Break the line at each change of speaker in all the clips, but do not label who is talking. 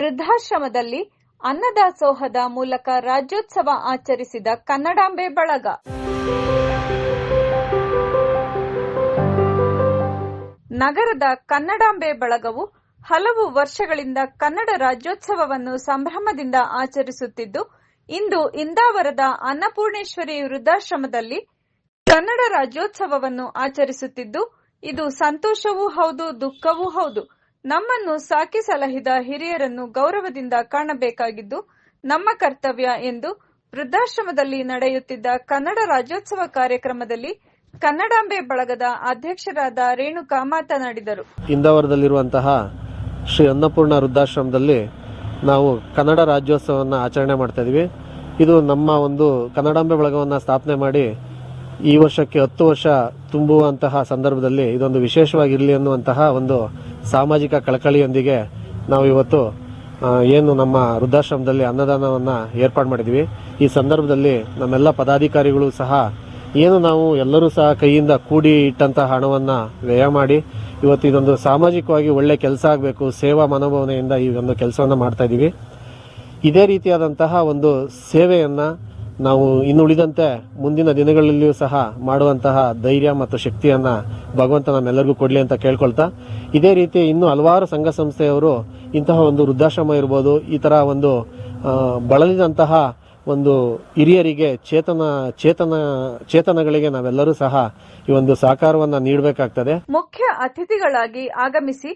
ವೃದ್ಧಾಶ್ರಮದಲ್ಲಿ ಅನ್ನದಾಸೋಹದ ಮೂಲಕ ರಾಜ್ಯೋತ್ಸವ ಆಚರಿಸಿದ ಕನ್ನಡಾಂಬೆ ಬಳಗ. ನಗರದ ಕನ್ನಡಾಂಬೆ ಬಳಗವು ಹಲವು ವರ್ಷಗಳಿಂದ ಕನ್ನಡ ರಾಜ್ಯೋತ್ಸವವನ್ನು ಸಂಭ್ರಮದಿಂದ ಆಚರಿಸುತ್ತಿದ್ದು, ಇಂದು ಇಂದಾವರದ ಅನ್ನಪೂರ್ಣೇಶ್ವರಿ ವೃದ್ಧಾಶ್ರಮದಲ್ಲಿ ಕನ್ನಡ ರಾಜ್ಯೋತ್ಸವವನ್ನು ಆಚರಿಸುತ್ತಿದ್ದು, ಇದು ಸಂತೋಷವೂ ಹೌದು, ದುಃಖವೂ ಹೌದು. ನಮ್ಮನ್ನು ಸಾಕಿ ಸಲಹಿದ ಹಿರಿಯರನ್ನು ಗೌರವದಿಂದ ಕಾಣಬೇಕಾಗಿದ್ದು ನಮ್ಮ ಕರ್ತವ್ಯ ಎಂದು ವೃದ್ಧಾಶ್ರಮದಲ್ಲಿ ನಡೆಯುತ್ತಿದ್ದ ಕನ್ನಡ ರಾಜ್ಯೋತ್ಸವ ಕಾರ್ಯಕ್ರಮದಲ್ಲಿ ಕನ್ನಡಾಂಬೆ ಬಳಗದ ಅಧ್ಯಕ್ಷರಾದ ರೇಣುಕಾ ಮಾತನಾಡಿದರು.
ಇಂದಾವರದಲ್ಲಿರುವಂತಹ ಶ್ರೀ ಅನ್ನಪೂರ್ಣ ವೃದ್ಧಾಶ್ರಮದಲ್ಲಿ ನಾವು ಕನ್ನಡ ರಾಜ್ಯೋತ್ಸವವನ್ನು ಆಚರಣೆ ಮಾಡ್ತಾ ಇದೀವಿ. ಇದು ನಮ್ಮ ಒಂದು ಕನ್ನಡಾಂಬೆ ಬಳಗವನ್ನು ಸ್ಥಾಪನೆ ಮಾಡಿ ಈ ವರ್ಷಕ್ಕೆ 10 ವರ್ಷ ತುಂಬುವಂತಹ ಸಂದರ್ಭದಲ್ಲಿ ಇದೊಂದು ವಿಶೇಷವಾಗಿರಲಿ ಅನ್ನುವಂತಹ ಒಂದು ಸಾಮಾಜಿಕ ಕಳಕಳಿಯೊಂದಿಗೆ ನಾವು ಇವತ್ತು ಏನು ನಮ್ಮ ವೃದ್ಧಾಶ್ರಮದಲ್ಲಿ ಅನ್ನದಾನವನ್ನು ಏರ್ಪಾಡು ಮಾಡಿದ್ವಿ. ಈ ಸಂದರ್ಭದಲ್ಲಿ ನಮ್ಮೆಲ್ಲ ಪದಾಧಿಕಾರಿಗಳು ಸಹ ಏನು ನಾವು ಎಲ್ಲರೂ ಸಹ ಕೈಯಿಂದ ಕೂಡಿ ಇಟ್ಟಂತಹ ಹಣವನ್ನು ವ್ಯಯ ಮಾಡಿ ಇವತ್ತು ಇದೊಂದು ಸಾಮಾಜಿಕವಾಗಿ ಒಳ್ಳೆ ಕೆಲಸ ಆಗಬೇಕು, ಸೇವಾ ಮನೋಭಾವನೆಯಿಂದ ಈ ಒಂದು ಕೆಲಸವನ್ನು ಮಾಡ್ತಾ ಇದ್ದೀವಿ. ಇದೇ ರೀತಿಯಾದಂತಹ ಒಂದು ಸೇವೆಯನ್ನು ನಾವು ಇನ್ನುಳಿದಂತೆ ಮುಂದಿನ ದಿನಗಳಲ್ಲಿಯೂ ಸಹ ಮಾಡುವಂತಹ ಧೈರ್ಯ ಮತ್ತು ಶಕ್ತಿಯನ್ನು ಭಗವಂತ ನಮ್ಮೆಲ್ಲರಿಗೂ ಕೊಡಲಿ ಅಂತ ಕೇಳ್ಕೊಳ್ತಾ, ಇದೇ ರೀತಿ ಇನ್ನೂ ಹಲವಾರು ಸಂಘ ಸಂಸ್ಥೆಯವರು ಇಂತಹ ಒಂದು ವೃದ್ಧಾಶ್ರಮ ಇರ್ಬೋದು, ಈ ಥರ ಒಂದು ಬಳಲಿದಂತಹ ಒಂದು ಹಿರಿಯರಿಗೆ ಚೇತನಗಳಿಗೆ ನಾವೆಲ್ಲರೂ ಸಹ ಈ ಒಂದು ಸಹಕಾರವನ್ನು ನೀಡಬೇಕಾಗ್ತದೆ.
ಮುಖ್ಯ ಅತಿಥಿಗಳಾಗಿ ಆಗಮಿಸಿ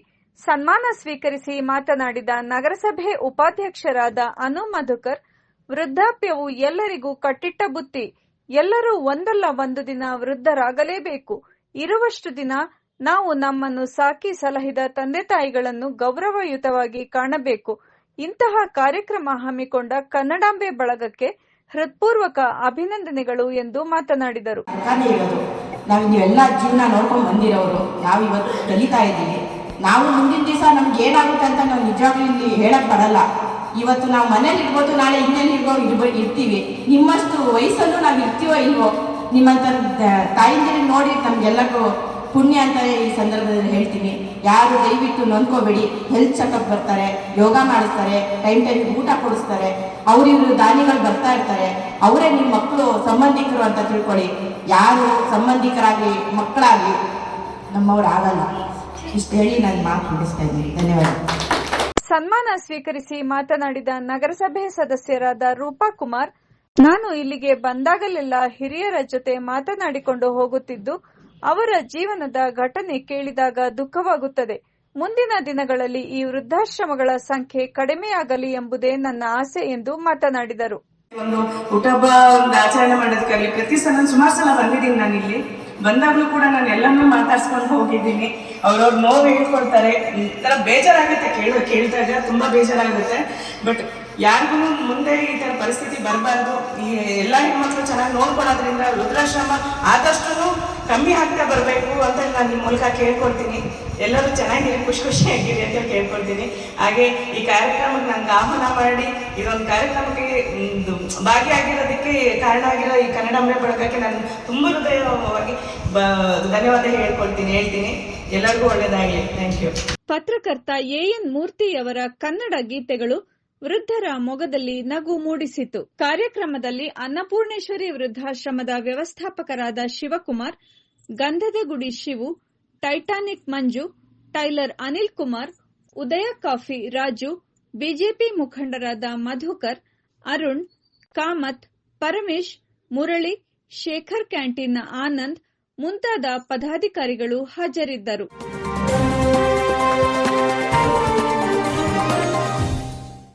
ಸನ್ಮಾನ ಸ್ವೀಕರಿಸಿ ಮಾತನಾಡಿದ ನಗರಸಭೆ ಉಪಾಧ್ಯಕ್ಷರಾದ ಅನು ಮಧುಕರ್, ವೃದ್ಧಾಪ್ಯವು ಎಲ್ಲರಿಗೂ ಕಟ್ಟಿಟ್ಟ ಬುತ್ತಿ. ಎಲ್ಲರೂ ಒಂದಲ್ಲ ಒಂದು ದಿನ ವೃದ್ಧರಾಗಲೇಬೇಕು. ಇರುವಷ್ಟು ದಿನ ನಾವು ನಮ್ಮನ್ನು ಸಾಕಿ ಸಲಹಿದ ತಂದೆ ತಾಯಿಗಳನ್ನು ಗೌರವಯುತವಾಗಿ ಕಾಣಬೇಕು. ಇಂತಹ ಕಾರ್ಯಕ್ರಮ ಹಮ್ಮಿಕೊಂಡ ಕನ್ನಡಾಂಬೆ ಬಳಗಕ್ಕೆ ಹೃತ್ಪೂರ್ವಕ ಅಭಿನಂದನೆಗಳು ಎಂದು ಮಾತನಾಡಿದರು.
ನಾವು ನೀವೆಲ್ಲ ಜೀವನ ನೋಡ್ಕೊಂಡು ಬಂದಿರೋರು, ನಾವು ಇವತ್ತು ಕಲಿತಾ ಇದ್ದೀವಿ. ನಾವು ಮುಂದಿನ ದಿವಸ ನಮ್ಗೆ ಏನಾಗುತ್ತೆ ಅಂತ ನಾವು ನಿಜವಾಗ್ಲೂ ಇಲ್ಲಿ ಹೇಳಕ್ ಬರಲ್ಲ. ಇವತ್ತು ನಾವು ಮನೇಲಿ ಇರ್ಬೋದು, ನಾಳೆ ಇನ್ನೆಲ್ಲಿ ಇರ್ತೀವಿ. ನಿಮ್ಮಷ್ಟು ವಯಸ್ಸಲ್ಲೂ ನಾವು ಇರ್ತೀವೋ ಇಲ್ವೋ, ನಿಮ್ಮಂತ ತಾಯಿಂದಿರಿಗೆ ನೋಡಿ ನಮ್ಗೆಲ್ಲರಿಗೂ ಪುಣ್ಯ ಅಂತ ಈ ಸಂದರ್ಭದಲ್ಲಿ ಹೇಳ್ತೀನಿ. ಯಾರು ದಯವಿಟ್ಟು ನೊಂದ್ಕೋಬೇಡಿ. ಹೆಲ್ತ್ ಚೆಕಪ್ ಬರ್ತಾರೆ, ಯೋಗ ಮಾಡಿಸ್ತಾರೆ, ಟೈಮ್ ಊಟ ಕೊಡಿಸ್ತಾರೆ, ಅವ್ರಿವ್ರು ದಾನಿಗಳು ಬರ್ತಾ ಇರ್ತಾರೆ. ಅವರೇ ನಿಮ್ಮ ಮಕ್ಕಳು ಸಂಬಂಧಿಕರು ಅಂತ ತಿಳ್ಕೊಳ್ಳಿ. ಯಾರು ಸಂಬಂಧಿಕರಾಗಲಿ ಮಕ್ಕಳಾಗಲಿ ನಮ್ಮವ್ರು ಆಗಲ್ಲ. ಇಷ್ಟು ಹೇಳಿ ನಾನು ಮಾತು ಮುಗಿಸ್ತಾ ಇದ್ದೀನಿ. ಧನ್ಯವಾದ.
ಸನ್ಮಾನ ಸ್ವೀಕರಿಸಿ ಮಾತನಾಡಿದ ನಗರಸಭೆ ಸದಸ್ಯರಾದ ರೂಪಾ ಕುಮಾರ್, ನಾನು ಇಲ್ಲಿಗೆ ಬಂದಾಗಲೆಲ್ಲ ಹಿರಿಯರ ಜೊತೆ ಮಾತನಾಡಿಕೊಂಡು ಹೋಗುತ್ತಿದ್ದು, ಅವರ ಜೀವನದ ಘಟನೆ ಕೇಳಿದಾಗ ದುಃಖವಾಗುತ್ತದೆ. ಮುಂದಿನ ದಿನಗಳಲ್ಲಿ ಈ ವೃದ್ಧಾಶ್ರಮಗಳ ಸಂಖ್ಯೆ ಕಡಿಮೆಯಾಗಲಿ ಎಂಬುದೇ ನನ್ನ ಆಸೆ ಎಂದು ಮಾತನಾಡಿದರು.
ಒಂದು ಹುಟ್ಟಹಬ್ಬ ಆಚರಣೆ ಮಾಡೋದಕ್ಕಾಗಲಿ ಪ್ರತಿ ಸಲ ಸುಮಾರು ಸಲ ಬಂದಿದ್ದೀನಿ. ನಾನು ಇಲ್ಲಿ ಬಂದಾಗಲೂ ಕೂಡ ನಾನು ಎಲ್ಲನೂ ಮಾತಾಡ್ಸ್ಕೊಂಡು ಹೋಗಿದ್ದೀನಿ. ಅವ್ರವ್ರ ನೋವು ಹೇಳ್ಕೊಡ್ತಾರೆ. ಈ ಥರ ಬೇಜಾರಾಗುತ್ತೆ, ಕೇಳಿದಾಗ ತುಂಬ ಬೇಜಾರಾಗುತ್ತೆ. ಬಟ್ ಯಾರಿಗೂ ಮುಂದೆ ಈ ಥರ ಪರಿಸ್ಥಿತಿ ಬರಬಾರ್ದು. ಈ ಎಲ್ಲ ಹೆಣ್ಮಕ್ಳು ಚೆನ್ನಾಗಿ ನೋಡ್ಕೊಳ್ಳೋದ್ರಿಂದ ವೃದ್ಧಾಶ್ರಮ ಆದಷ್ಟು ಕಮ್ಮಿ ಆಗ್ತಾ ಬರಬೇಕು ಅಂತ ನಾನು ನಿಮ್ಮ ಮೂಲಕ ಕೇಳ್ಕೊಳ್ತೀನಿ. ಎಲ್ಲರೂ ಚೆನ್ನಾಗಿರಿ, ಖುಷಿಯಾಗಿರಿ ಅಂತ ಕೇಳ್ಕೊಳ್ತೀನಿ. ಹಾಗೆ ಈ ಕಾರ್ಯಕ್ರಮಕ್ಕೆ ನನಗೆ ಆಹ್ವಾನ ಮಾಡಿ ಇದೊಂದು ಕಾರ್ಯಕ್ರಮಕ್ಕೆ ಭಾಗಿಯಾಗಿರೋದಕ್ಕೆ ಕಾರಣ ಆಗಿರೋ ಈ ಕನ್ನಡಾಂಬೆ ಬಳಗಕ್ಕೆ ನಾನು ತುಂಬ ಹೃದಯವಾಗಿ ಧನ್ಯವಾದ ಹೇಳ್ತೀನಿ. ಎಲ್ಲರಿಗೂ ಒಳ್ಳೆಯದಾಗಲಿ. Thank you.
ಪತ್ರಕರ್ತ ಎಎನ್ ಮೂರ್ತಿಯವರ ಕನ್ನಡ ಗೀತೆಗಳು ವೃದ್ಧರ ಮೊಗದಲ್ಲಿ ನಗು ಮೂಡಿಸಿತು. ಕಾರ್ಯಕ್ರಮದಲ್ಲಿ ಅನ್ನಪೂರ್ಣೇಶ್ವರಿ ವೃದ್ಧಾಶ್ರಮದ ವ್ಯವಸ್ಥಾಪಕರಾದ ಶಿವಕುಮಾರ್, ಗಂಧದ ಗುಡಿ ಶಿವು, ಟೈಟಾನಿಕ್ ಮಂಜು, ಟೈಲರ್ ಅನಿಲ್ ಕುಮಾರ್, ಉದಯ ಕಾಫಿ ರಾಜು, ಬಿಜೆಪಿ ಮುಖಂಡರಾದ ಮಧುಕರ್, ಅರುಣ್, ಕಾಮತ್, ಪರಮೇಶ್, ಮುರಳಿ, ಶೇಖರ್ ಕ್ಯಾಂಟೀನ್ನ ಆನಂದ್ ಮುಂತಾದ ಪದಾಧಿಕಾರಿಗಳು ಹಾಜರಿದ್ದರು.